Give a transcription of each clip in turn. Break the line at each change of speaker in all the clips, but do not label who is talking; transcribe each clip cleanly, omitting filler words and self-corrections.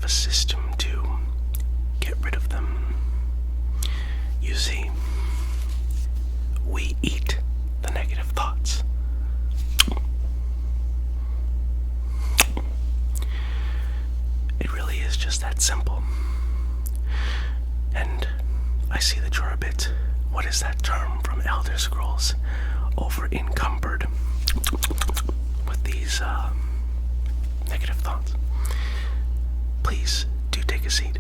a system to get rid of them. You see, we eat the negative thoughts. It really is just that simple. And I see that you're a bit, what is that term from Elder Scrolls? Over encumbered with these negative thoughts. Please do take a seat.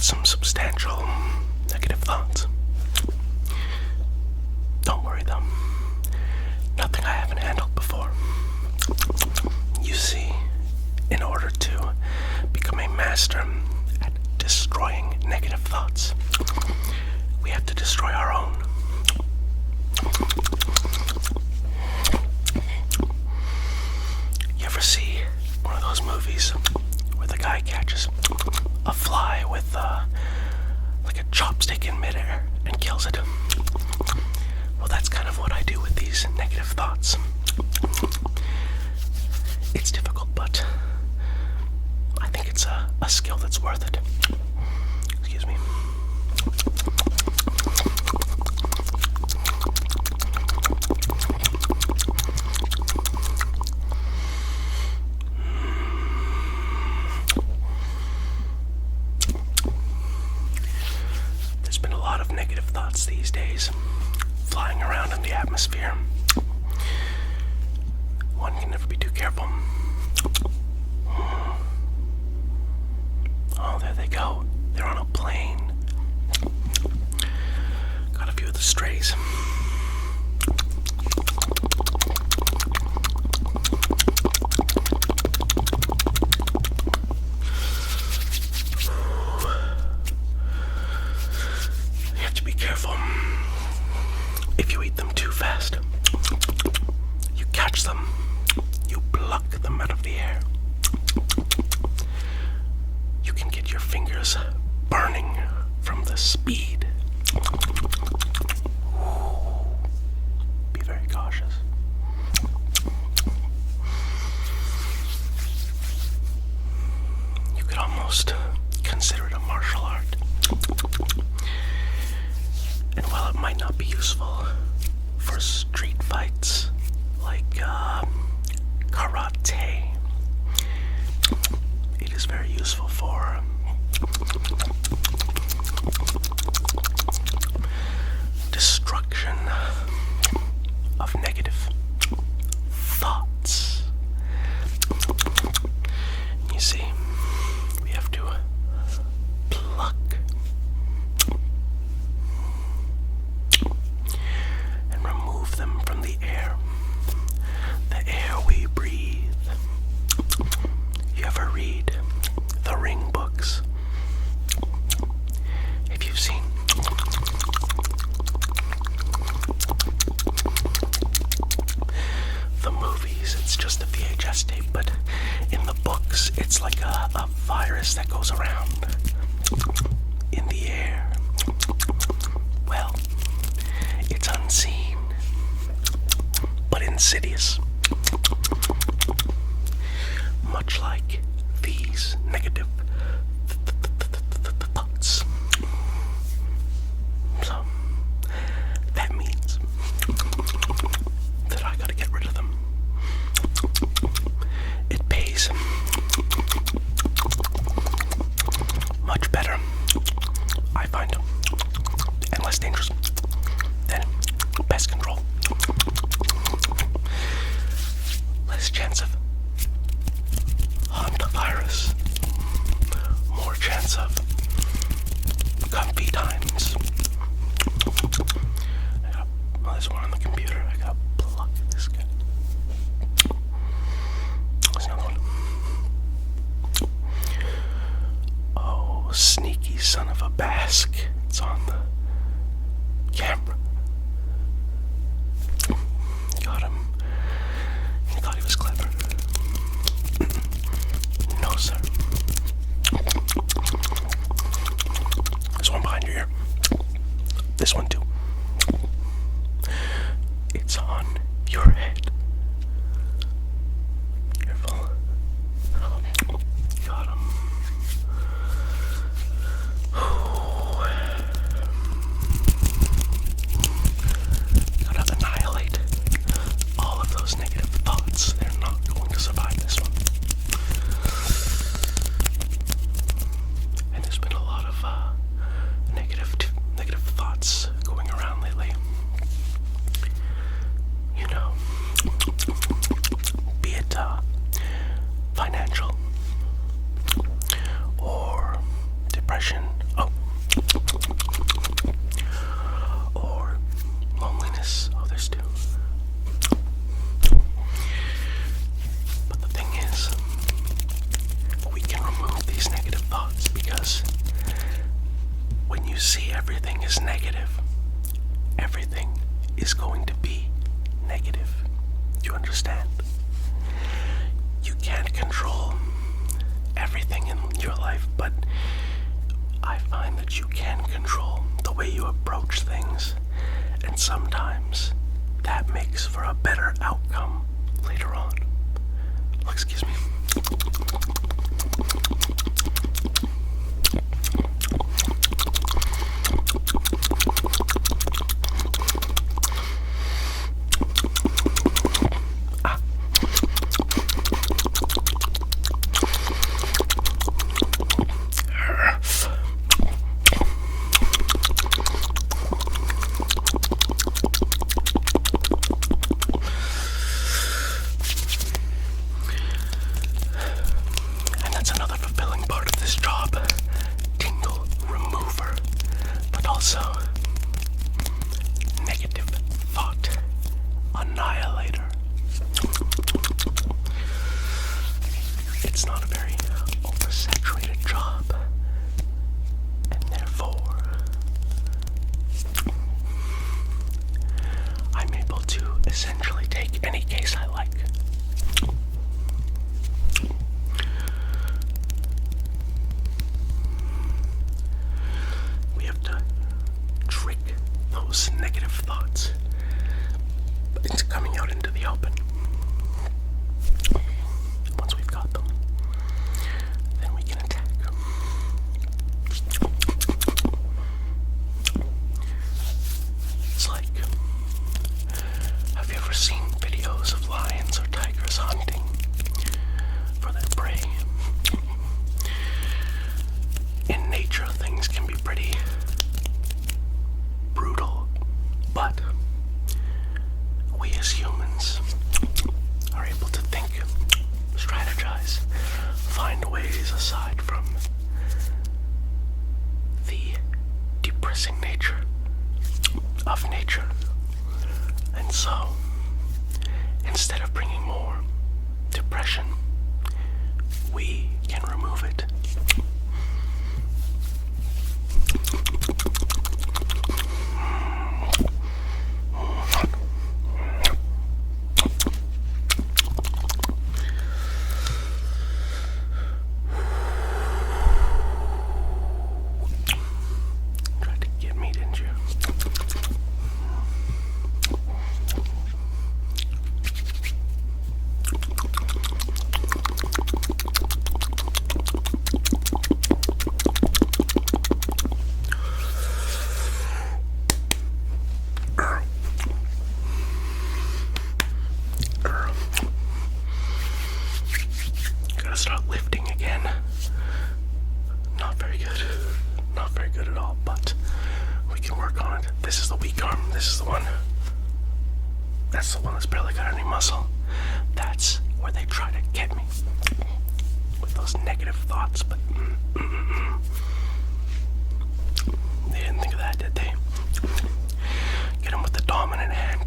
Some substantial negative thoughts. Don't worry though, nothing I haven't handled before. You see, in order to become a master at destroying negative thoughts, we have to destroy our own. You ever see one of those movies where the guy catches a fly with like a chopstick in midair and kills it? Well, that's kind of what I do with these negative thoughts. It's difficult, but I think it's a skill that's worth it. Excuse me. Negative thoughts these days flying around in the atmosphere. One can never be too careful. Oh, there they go. They're on a plane. Got a few of the strays. If you eat them too fast, you catch them, you pluck them out of the air. You can get your fingers burning from the speed. Be very cautious. You could almost consider it a martial art. And while it might not be useful for street fights like karate, it is very useful for destruction of negative thoughts. You see, we have to pluck and remove them from the air we breathe. You ever read the Ring books? If you've seen the movies, it's just a VHS tape, but in the books, it's like a virus that goes around in the air. Well, it's unseen, but insidious. Much like these negative thoughts. So, that means that I gotta get rid of them. It pays much better, I find, and less dangerous than pest control. Less chance of virus, more chance of comfy times. Well, realize we're on the computer. I gotta pluck this guy. There's another one. Oh, sneaky son of a bask. It's on the camera. Got him. He thought he was clever. No, sir. There's one behind your ear. This one, too. It's on your head. Careful. Got him. Gotta annihilate all of those negative thoughts. They're not going to survive this one. And there's been a lot of negative thoughts going around lately. You know, be it financial or depression, or loneliness. Oh, there's two. But the thing is, we can remove these negative thoughts, because when you see everything is negative, everything is going to be negative. Do you understand? You can't control everything in your life, but I find that you can control the way you approach things, and sometimes that makes for a better outcome later on. Oh, excuse me. It's not a very oversaturated job, and therefore I'm able to essentially take any case I like. We have to trick those negative thoughts into coming out into the open. Once we've got them, then we can attack. It's like, have you ever seen videos of lions or tigers hunting for their prey? In nature, things can be pretty brutal, but we as humans are able to think, strategize, find ways aside from the depressing nature of nature. And so, instead of bringing more depression, we can remove it. Tried to get me, didn't you? Gotta start lifting again. Not very good. Not very good at all, but we can work on it. This is the weak arm. This is the one. That's the one that's barely got any muscle. That's where they try to get me with those negative thoughts, but they didn't think of that, did they? Get them with the dominant hand.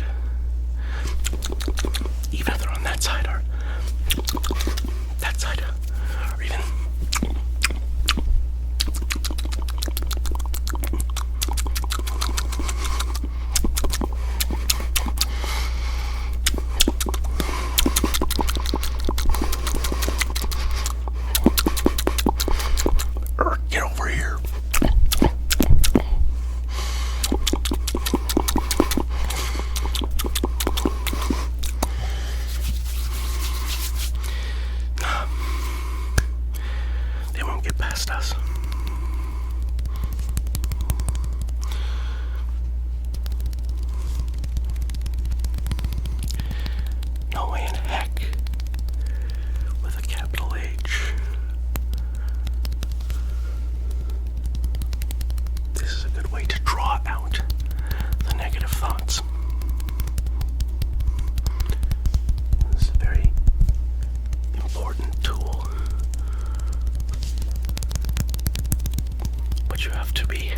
but you have to be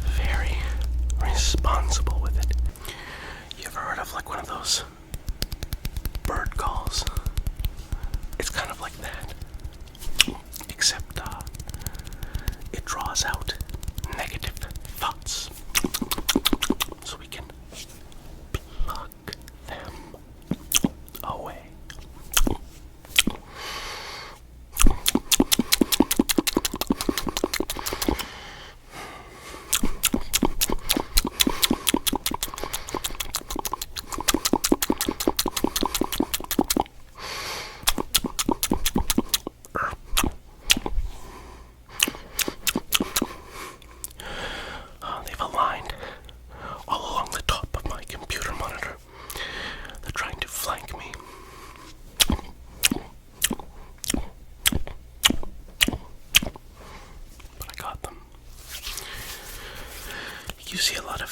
very responsible with it. You ever heard of like one of those bird calls? It's kind of like that, except it draws out negative thoughts, so we can pluck them away. They've aligned all along the top of my computer monitor. They're trying to flank me. But I got them. You see a lot of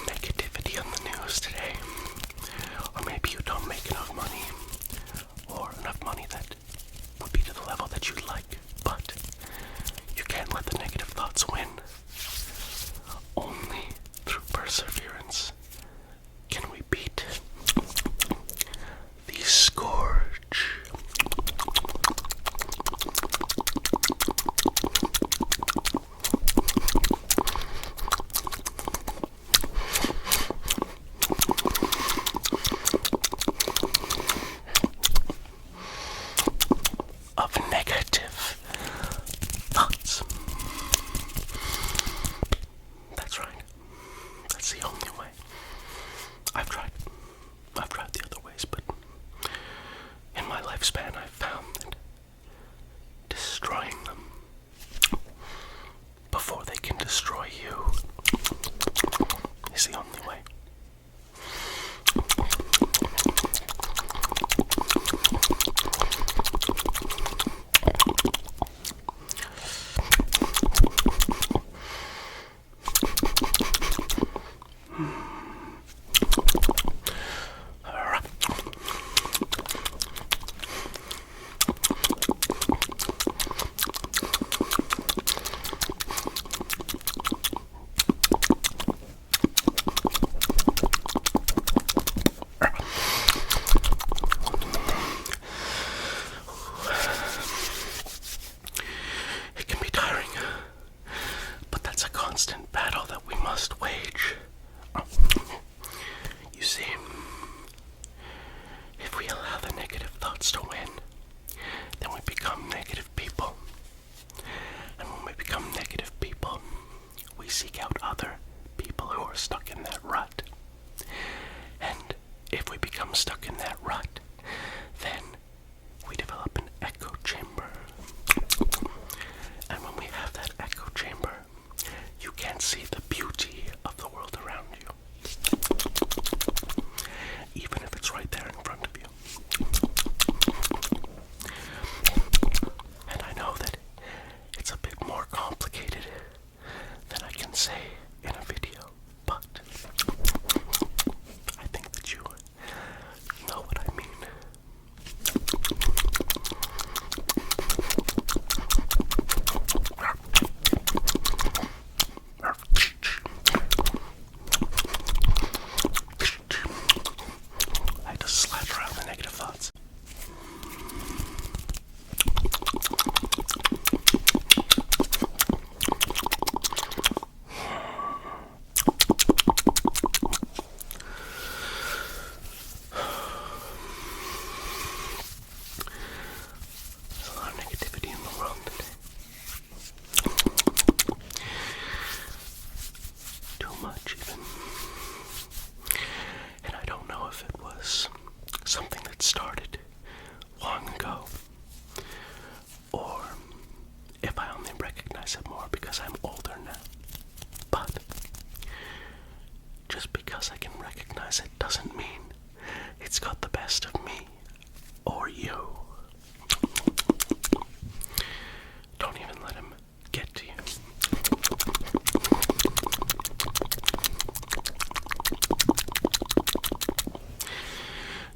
negativity on the news today. Or maybe you don't make enough money. Or enough money that would be to the level that you'd like. But you can't let the negative thoughts win. Only through perseverance can we beat the scourge. Of negative thoughts. That's right. That's the only way. I've tried the other ways, but in my lifespan I've found that destroying them before they can destroy you is the only way. Constant battle that we must wage. You see, if we allow the negative thoughts to win, then we become negative people. And when we become negative people, we seek out other people who are stuck in that rut. And if we become stuck in that rut, then we develop an echo chamber. And when we have that echo chamber, you can't see the beauty of the world around you, even if it's right there in front of you. And I know that it's a bit more complicated than I can say in a video, but I think that you know what I mean. I just slash around the negative thoughts. There's a lot of negativity in the world today. Too much even. And I don't know if it was something that started long ago, or if I only recognize it more because I'm older now. But just because I can recognize it doesn't mean it's got the best of me or you. Don't even let him get to you.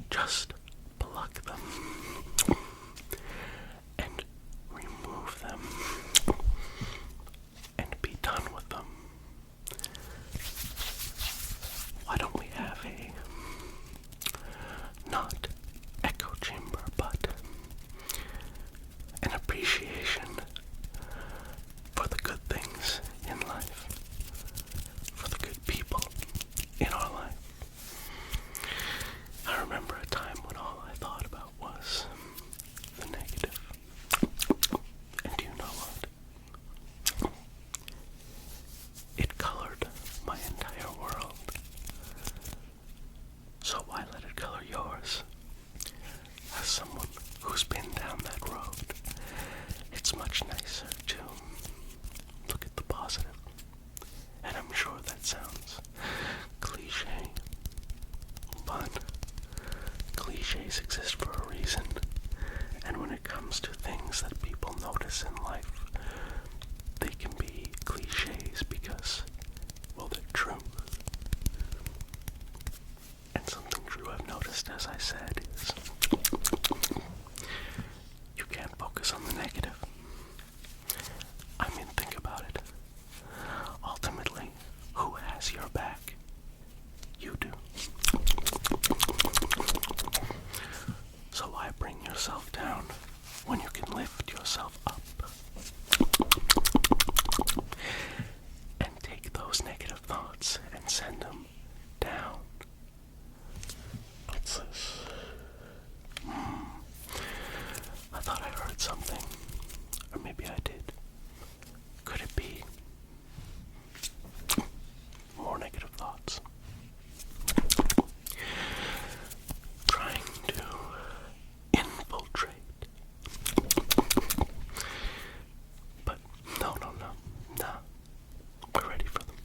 Just pluck them and remove them always exist for a reason. And when it comes to things that people notice in life, they can be cliches because, well, they're true. And something true I've noticed, as I said, is you can't focus on the negative. I mean, think about it. Ultimately, who has your back? You do. So why bring yourself down when you can lift yourself up? And take those negative thoughts and send them down. What's this? I thought I heard something. Or maybe I did. Could it be more negative thoughts? Trying to infiltrate. But no. We're ready for them.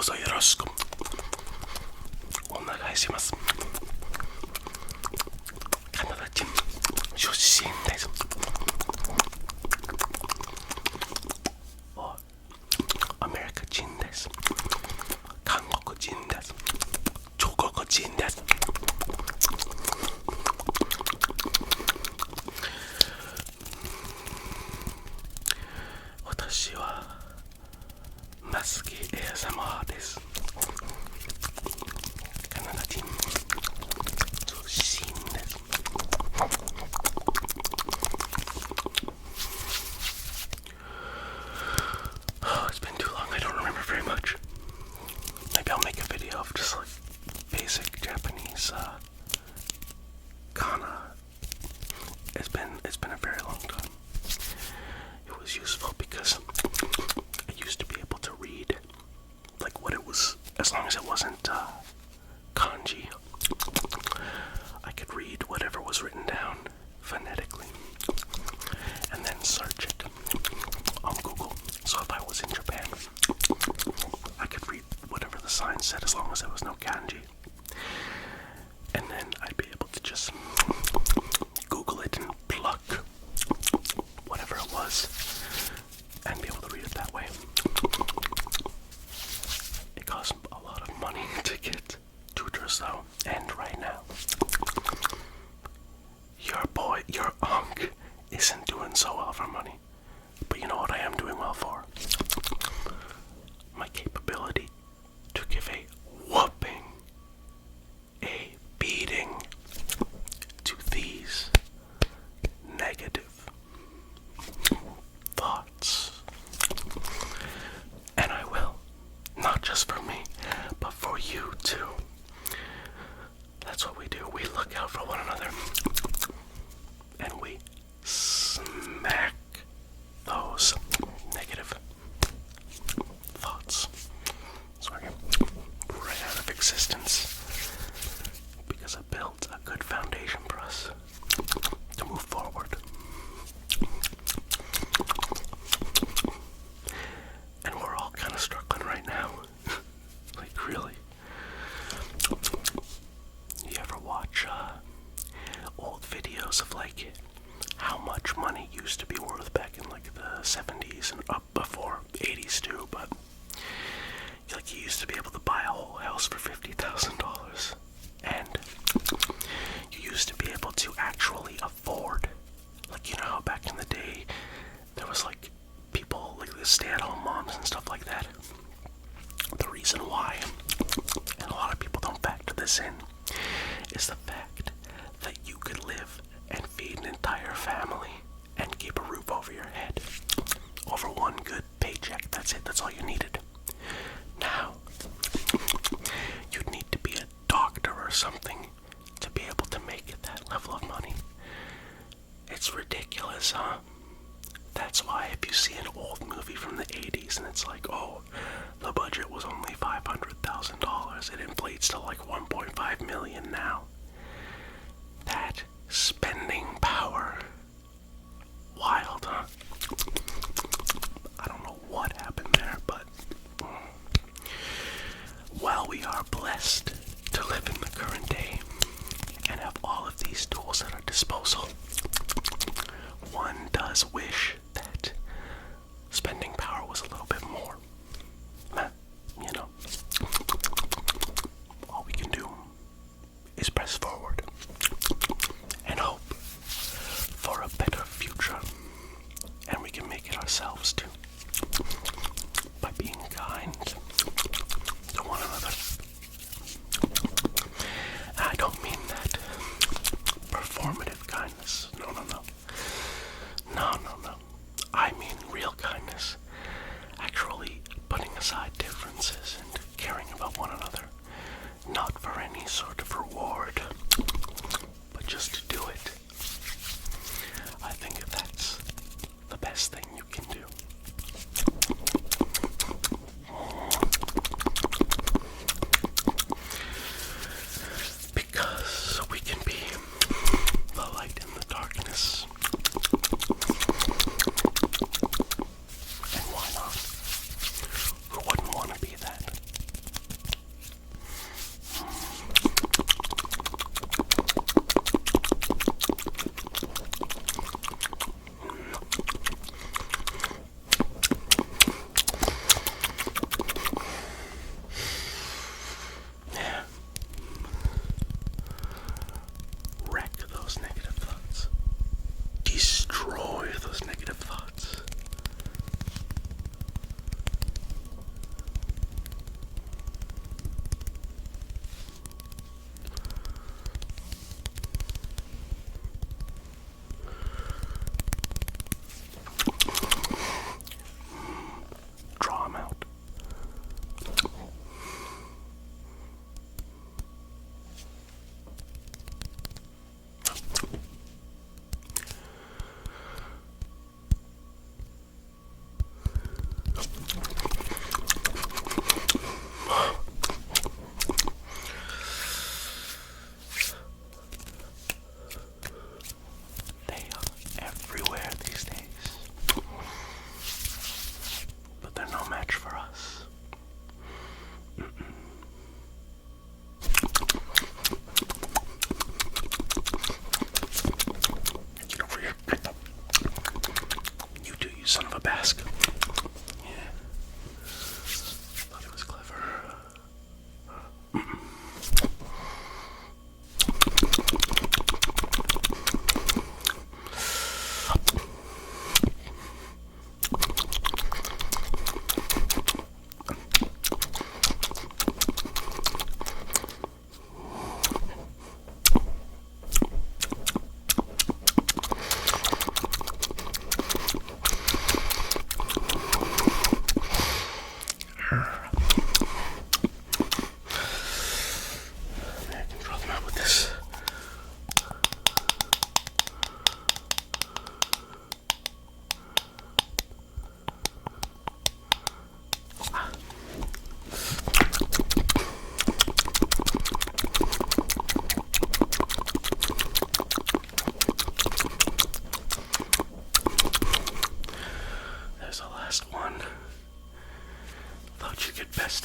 ぞよろしくお願いします。カナダ人出身です。アメリカ人です。韓国人です。中国人です。私はマスキ ASMR です。カナダ人出身です。It's been too long, I don't remember very much. Maybe I'll make a video of just like basic Japanese kana. It's been a very long time. It was useful because I used to be able to read like what it was, as long as it wasn't kanji. I could read whatever was written down phonetically and then search it on Google. So if I was in Japan, I could read whatever the sign said as long as there was no kanji. And then I'd be able to just Google it and pluck whatever it was and be able to read it that way. It costs a lot of money to get tutors though, and right now your unc isn't doing so well for money. But you know what I am doing well for? My capability to give a whooping, a beating to these negative thoughts. And I will. Not just for me, but for you too. That's what we do. We look out for one another. And we smack those negative thoughts. So I get right out of existence. Because I built a good foundation for us to move forward. And we're all kind of struggling right now. Like, really. You ever watch old videos of like how much money used to be worth back in like the 70s and up before 80s too, but like you used to be able to buy a whole house for $50,000, and you used to be able to actually afford, like, you know how back in the day there was like people like the stay-at-home moms and stuff like that. The reason why, and a lot of people don't factor this in, is the fact that you could live and feed an entire family and keep a roof over your head over one good paycheck. That's it. That's all you needed. Now, you'd need to be a doctor or something to be able to make that level of money. It's ridiculous, huh? That's why if you see an old movie from the 80s and it's like, oh, the budget was only $500,000, it inflates to like 1.5 million now. That spending power. Wild, huh? I don't know what happened there, but while we are blessed to live in the current day and have all of these tools at our disposal, one does wish that spending power was a little bit more. You know, all we can do is press forward and hope for a better future, and we can make it ourselves too, by being kind to one another. I don't mean that performative kindness. No.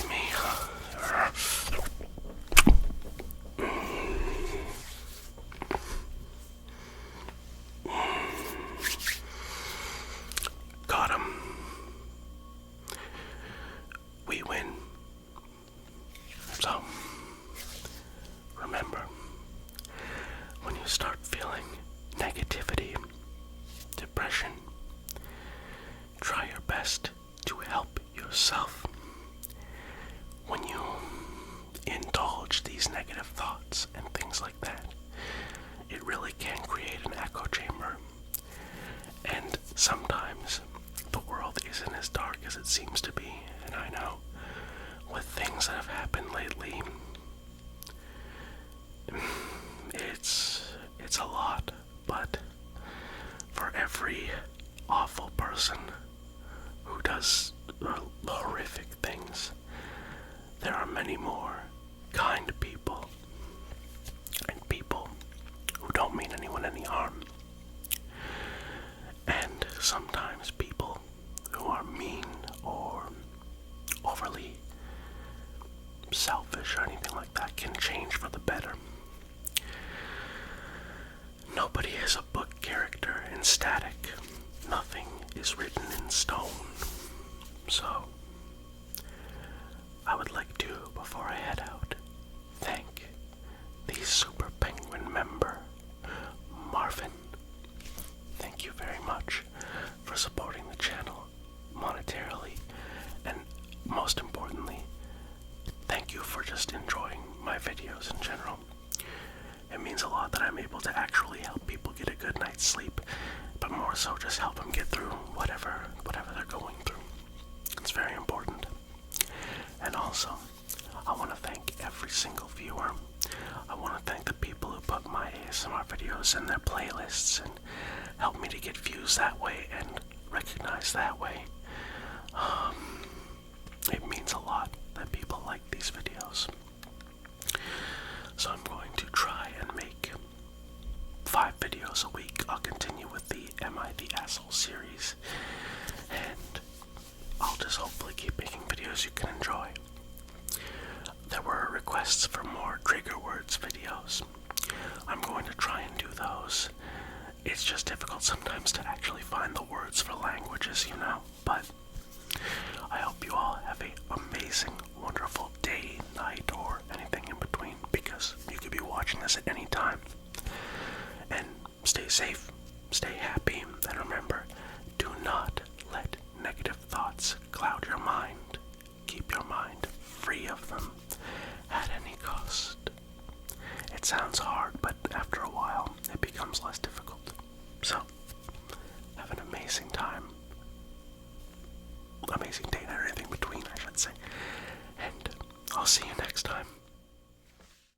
me. Got him. We win. So, remember, when you start feeling negativity, depression, try your best to help yourself. When you indulge these negative thoughts and things like that, it really can create an echo chamber. And sometimes the world isn't as dark as it seems to be, and I know with things that have happened lately, it's a lot, but for every awful person who does horrific things, there are many more kind people and people who don't mean anyone any harm. And sometimes people who are mean or overly selfish or anything like that can change for the better. Nobody is a book character in static. Nothing is written in stone. So, I would like to, before I head out, thank the Super Penguin member, Marvin. Thank you very much for supporting the channel monetarily, and most importantly, thank you for just enjoying my videos in general. It means a lot that I'm able to actually help people get a good night's sleep, but more so just help them get through whatever they're going through. It's very important. And also, I want to thank every single viewer. I want to thank the people who put my ASMR videos in their playlists and help me to get views that way and recognized that way. It means a lot that people like these videos. So I'm going to try and make 5 videos a week. I'll continue with the Am I the Asshole series, and I'll just hopefully keep making videos you can enjoy. There were requests for more trigger words videos. I'm going to try and do those. It's just difficult sometimes to actually find the words for languages, but I hope you all have an amazing, wonderful day, night, or anything in between, because you could be watching this at any time. And stay safe, stay happy, and remember, do not let negative thoughts cloud your mind. Keep your mind free of them at any cost. It sounds hard, but after a while, it becomes less difficult. So,